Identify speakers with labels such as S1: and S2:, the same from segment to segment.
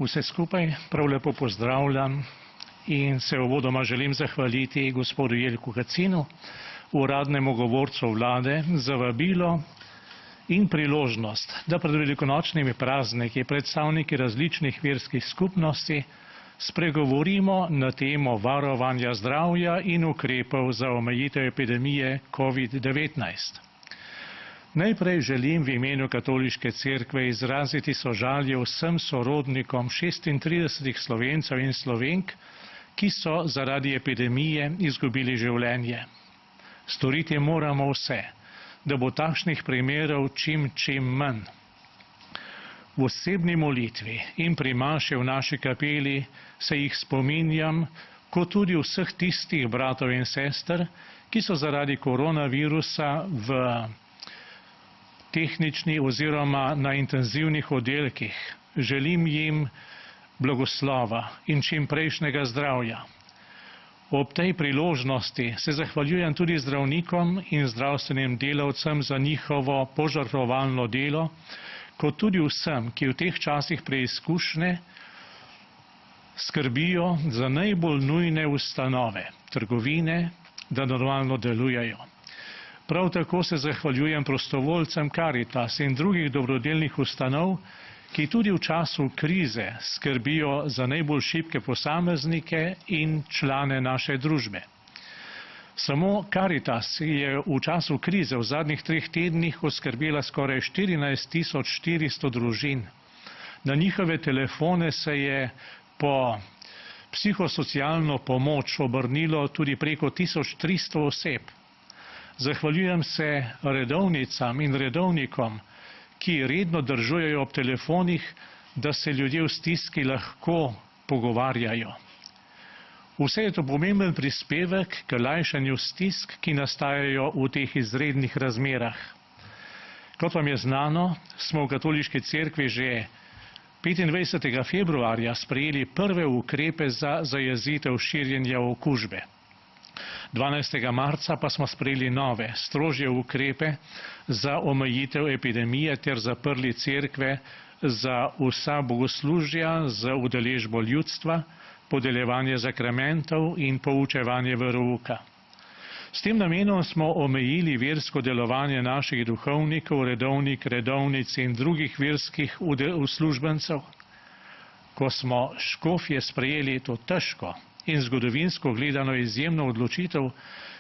S1: Vse skupaj prav lepo pozdravljam in se uvodoma želim zahvaliti gospodu Jelku Kacinu, uradnemu govorcu vlade, za vabilo in priložnost, da pred velikonočnimi prazniki predstavniki različnih verskih skupnosti spregovorimo na temo varovanja zdravja in ukrepov za omejitev epidemije COVID-19. Najprej želim v imenu Katoliške cerkve izraziti sožalje vsem sorodnikom 36 Slovencev in Slovenk, ki so zaradi epidemije izgubili življenje. Storiti moramo vse, da bo takšnih primerov čim manj. V osebni molitvi in pri maši v naši kapeli se jih spominjam, kot tudi vseh tistih bratov in sester, ki so zaradi koronavirusa v tehnični oziroma na intenzivnih oddelkih. Želim jim blagoslova in čimprejšnjega zdravja. Ob tej priložnosti se zahvaljujem tudi zdravnikom in zdravstvenim delavcem za njihovo požrtvovalno delo, kot tudi vsem, ki v teh časih preizkušnje skrbijo za najbolj nujne ustanove, trgovine, da normalno delujejo. Prav tako se zahvaljujem prostovoljcem Karitas in drugih dobrodelnih ustanov, ki tudi v času krize skrbijo za najbolj šibke posameznike in člane naše družbe. Samo Karitas je v času krize v zadnjih 3 tednih oskrbela skoraj 14.400 družin. Na njihove telefone se je po psihosocialno pomoč obrnilo tudi preko 1300 oseb. Zahvaljujem se redovnicam in redovnikom, ki redno držujejo ob telefonih, da se ljudje v stiski lahko pogovarjajo. Vse je to pomemben prispevek k lajšanju stisk, ki nastajajo v teh izrednih razmerah. Kot vam je znano, smo v Katoliški cerkvi že 25. februarja sprejeli prve ukrepe za zajezitev širjenja okužbe. 12. marca pa smo sprejeli nove, strožje ukrepe za omejitev epidemije ter zaprli cerkve za vsa bogoslužja, za udeležbo ljudstva, podeljevanje zakramentov in poučevanje verouka. S tem namenom smo omejili versko delovanje naših duhovnikov, redovnic in drugih verskih uslužbencev. Ko smo škofje sprejeli to težko in zgodovinsko gledano izjemno odločitev,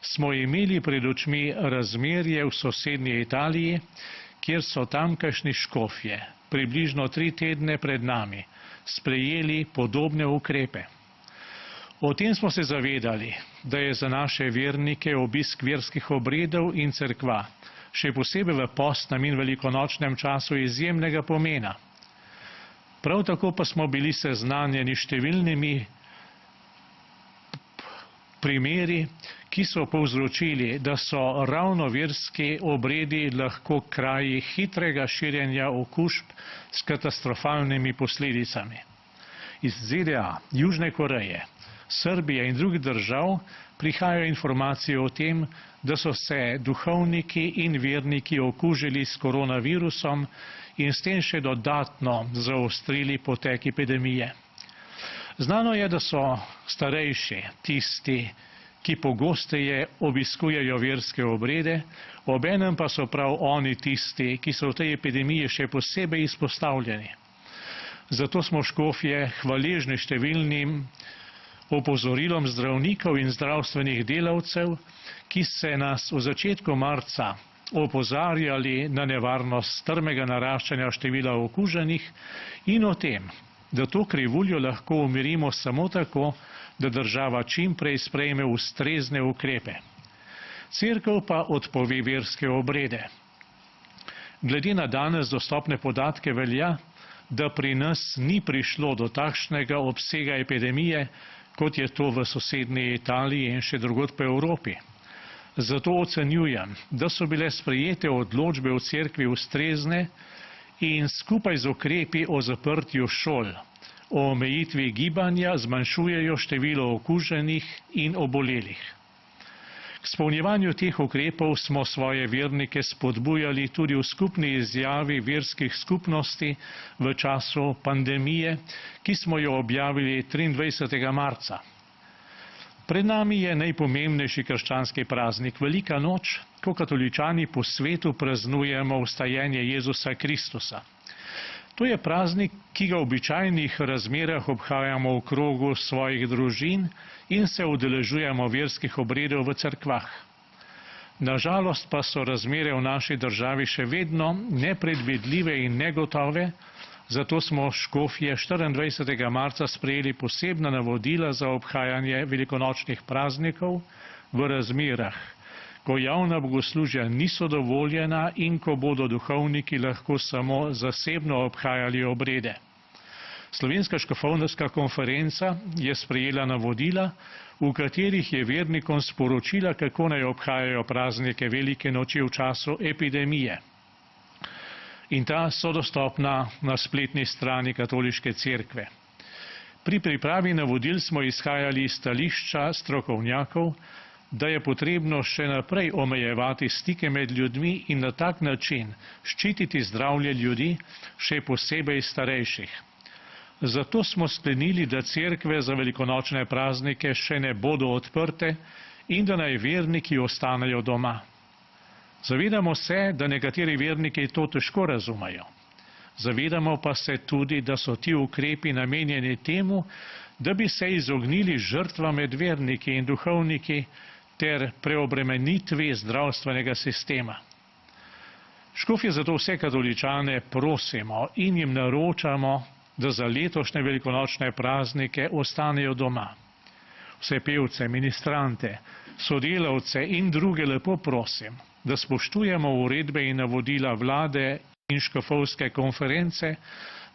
S1: smo imeli pred očmi razmerje v sosednji Italiji, kjer so tamkajšnji škofje približno 3 tedne pred nami sprejeli podobne ukrepe. O tem smo se zavedali, da je za naše vernike obisk verskih obredov in cerkva, še posebej v postnem in velikonočnem času, izjemnega pomena. Prav tako pa smo bili seznanjeni številnimi primeri, ki so povzročili, da so ravno verski obredi lahko kraji hitrega širjenja okužb s katastrofalnimi posledicami. Iz ZDA, Južne Koreje, Srbije in drugih držav prihajajo informacije o tem, da so se duhovniki in verniki okužili s koronavirusom in s tem še dodatno zaostrili potek epidemije. Znano je, da so starejši tisti, ki pogosteje obiskujejo verske obrede, obenem pa so prav oni tisti, ki so v tej epidemiji še posebej izpostavljeni. Zato smo škofje hvaležni številnim opozorilom zdravnikov in zdravstvenih delavcev, ki se nas v začetku marca opozarjali na nevarnost strmega naraščanja števila okuženih in o tem, da to krivuljo lahko umirimo samo tako, da država čim prej sprejme ustrezne ukrepe. Cerkev pa odpove verske obrede. Glede na danes dostopne podatke velja, da pri nas ni prišlo do takšnega obsega epidemije, kot je to v sosednji Italiji in še drugod po Evropi. Zato ocenjujem, da so bile sprejete odločbe v cerkvi ustrezne in skupaj z ukrepi o zaprtju šol, o omejitvi gibanja zmanjšujejo število okuženih in obolelih. K K izpolnjevanju teh ukrepov smo svoje vernike spodbujali tudi v skupni izjavi verskih skupnosti v času pandemije, ki smo jo objavili 23. marca. Pred nami je najpomembnejši krščanski praznik, Velika noč, ko katoličani po svetu praznujemo vstajenje Jezusa Kristusa. To je praznik, ki ga v običajnih razmerah obhajamo v krogu svojih družin in se udeležujemo verskih obredov v cerkvah. Nažalost pa so razmere v naši državi še vedno nepredvidljive in negotove, zato smo škofje 24. marca sprejeli posebna navodila za obhajanje velikonočnih praznikov v razmerah, ko javna bogoslužja niso dovoljena in ko bodo duhovniki lahko samo zasebno obhajali obrede. Slovenska škofovska konferenca je sprejela navodila, v katerih je vernikom sporočila, kako naj obhajajo praznike velike noči v času epidemije. In ta so dostopna na spletni strani Katoliške cerkve. Pri pripravi navodil smo izhajali iz stališča strokovnjakov, da je potrebno še naprej omejevati stike med ljudmi in na tak način ščititi zdravje ljudi, še posebej starejših. Zato smo sklenili, da cerkve za velikonočne praznike še ne bodo odprte in da naj verniki ostanejo doma. Zavedamo se, da nekateri verniki to težko razumejo. Zavedamo pa se tudi, da so ti ukrepi namenjeni temu, da bi se izognili žrtvam med verniki in duhovniki ter preobremenitvi zdravstvenega sistema. Škofje zato vse katoličane prosimo in jim naročamo, da za letošnje velikonočne praznike ostanejo doma. Vse pevce, ministrante, sodelavce in druge lepo prosim, da spoštujemo uredbe in navodila vlade in škofovske konference,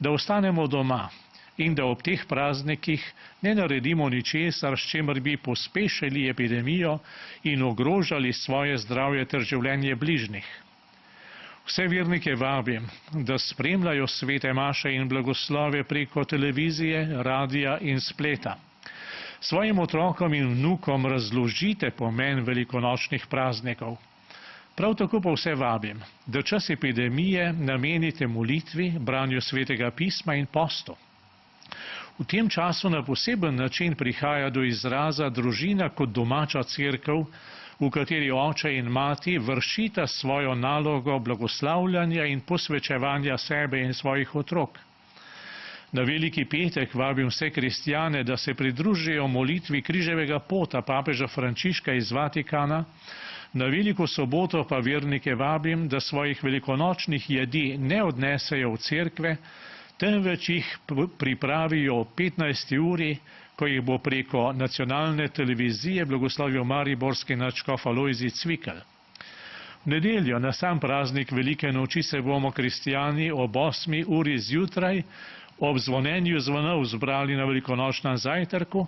S1: da ostanemo doma in da ob teh praznikih ne naredimo ničesar, s čimer bi pospešili epidemijo in ogrožali svoje zdravje ter življenje bližnjih. Vse vernike vabim, da spremljajo svete maše in blagoslove preko televizije, radija in spleta. Svojim otrokom in vnukom razložite pomen velikonočnih praznikov. Prav tako pa vse vabim, da čas epidemije namenite molitvi, branju svetega pisma in postu. V tem času na poseben način prihaja do izraza družina kot domača cerkev, v kateri oče in mati vršita svojo nalogo blagoslavljanja in posvečevanja sebe in svojih otrok. Na veliki petek vabim vse kristjane, da se pridružijo molitvi križevega pota papeža Frančiška iz Vatikana. Na veliko soboto pa vernike vabim, da svojih velikonočnih jedi ne odnesejo v cerkve, temveč jih pripravijo o 15. uri, ko jih bo preko nacionalne televizije blagoslovil mariborski nadškof Alojzij Cvikl. V nedeljo na sam praznik velike noči se bomo kristjani ob 8. uri zjutraj ob zvonjenju zvonov zbrali na velikonočnem zajtrku,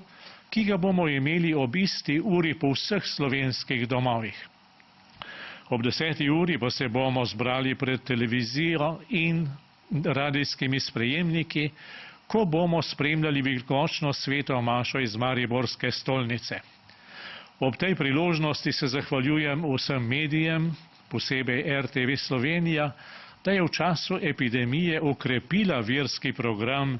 S1: ki ga bomo imeli ob isti uri po vseh slovenskih domovih. Ob 10. uri pa se bomo zbrali pred televizijo in radijskimi sprejemniki, ko bomo spremljali velikonočno sveto mašo iz mariborske stolnice. Ob tej priložnosti se zahvaljujem vsem medijem, posebej RTV Slovenija, da je v času epidemije okrepila verski program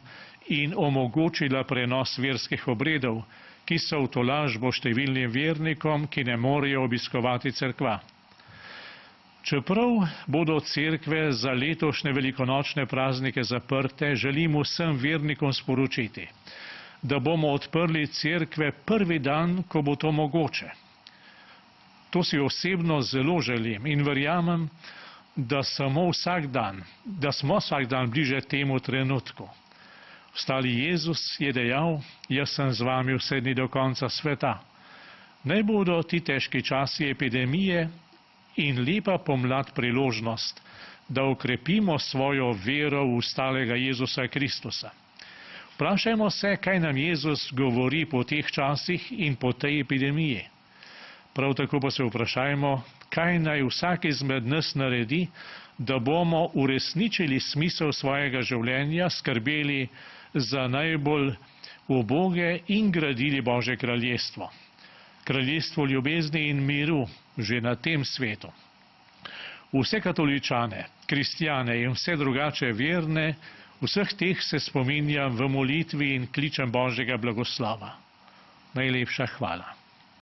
S1: in omogočila prenos verskih obredov, ki so v tolažbo številnim vernikom, ki ne morejo obiskovati cerkva. Čeprav bodo cerkve za letošnje velikonočne praznike zaprte, želim vsem vernikom sporočiti, da bomo odprli cerkve prvi dan, ko bo to mogoče. To si osebno zelo želim in verjamem, da smo vsak dan bliže temu trenutku. Vstali Jezus je dejal, jaz sem z vami vse dni do konca sveta. Naj bodo ti težki časi epidemije in lepa pomlad priložnost, da okrepimo svojo vero v vstalega Jezusa Kristusa. Vprašajmo se, kaj nam Jezus govori po teh časih in po tej epidemiji. Prav tako pa se vprašajmo, kaj naj vsak izmed nas naredi, da bomo uresničili smisel svojega življenja, skrbeli za najbolj uboge in gradili Božje kraljestvo. kraljestvo ljubezni in miru že na tem svetu. Vse katoličane, kristjane in vse drugače verne, vseh teh se spominjam v molitvi in kličem Božjega blagoslova. Najlepša hvala.